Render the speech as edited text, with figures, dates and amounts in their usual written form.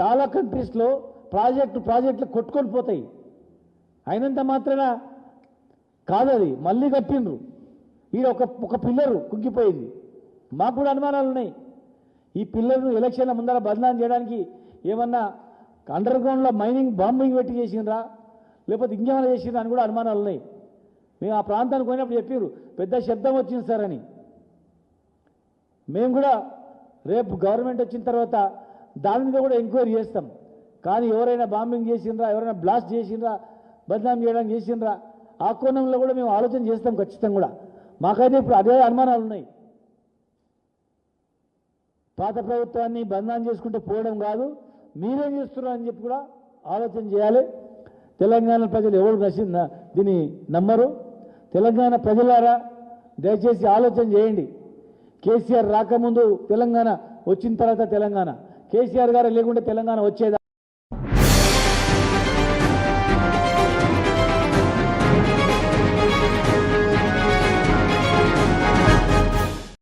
చాలా కంట్రీస్లో ప్రాజెక్టులు కొట్టుకొని పోతాయి. అయినంత మాత్రాన కాదు, అది మళ్ళీ కట్టిండ్రు. ఈడ ఒక పిల్లరు కుంగిపోయింది. మాకు కూడా అనుమానాలు ఉన్నాయి. ఈ పిల్లర్ను ఎలక్షన్ల ముందర బదనాం చేయడానికి ఏమన్నా అండర్ గ్రౌండ్లో మైనింగ్ బాంబింగ్ పెట్టి చేసిండ్రా, లేకపోతే ఇంకేమైనా చేసిండ్రా అని కూడా అనుమానాలు ఉన్నాయి. మేము ఆ ప్రాంతానికి పోయినప్పుడు చెప్పారు పెద్ద శబ్దం వచ్చింది సార్ అని. మేము కూడా రేపు గవర్నమెంట్ వచ్చిన తర్వాత దాని మీద కూడా ఎంక్వైరీ చేస్తాం. కానీ ఎవరైనా బాంబింగ్ చేసిండ్రా, ఎవరైనా బ్లాస్ట్ చేసిండ్రా, బదనాం చేయడానికి చేసిండ్రా, ఆ కోణంలో కూడా మేము ఆలోచన చేస్తాం ఖచ్చితంగా కూడా. మాకైతే ఇప్పుడు అదే అనుమానాలు ఉన్నాయి. పాత ప్రభుత్వాన్ని బదనాం చేసుకుంటూ పోవడం కాదు, మీరేం చేస్తున్నారు అని చెప్పి కూడా ఆలోచన చేయాలి. తెలంగాణ ప్రజలు ఎవరు దీన్ని నమ్మరు. తెలంగాణ ప్రజలారా దయచేసి ఆలోచన చేయండి. కేసీఆర్ రాకముందు తెలంగాణ, వచ్చిన తర్వాత తెలంగాణ. కేసీఆర్ గారు లేకుంటే తెలంగాణ వచ్చేదా?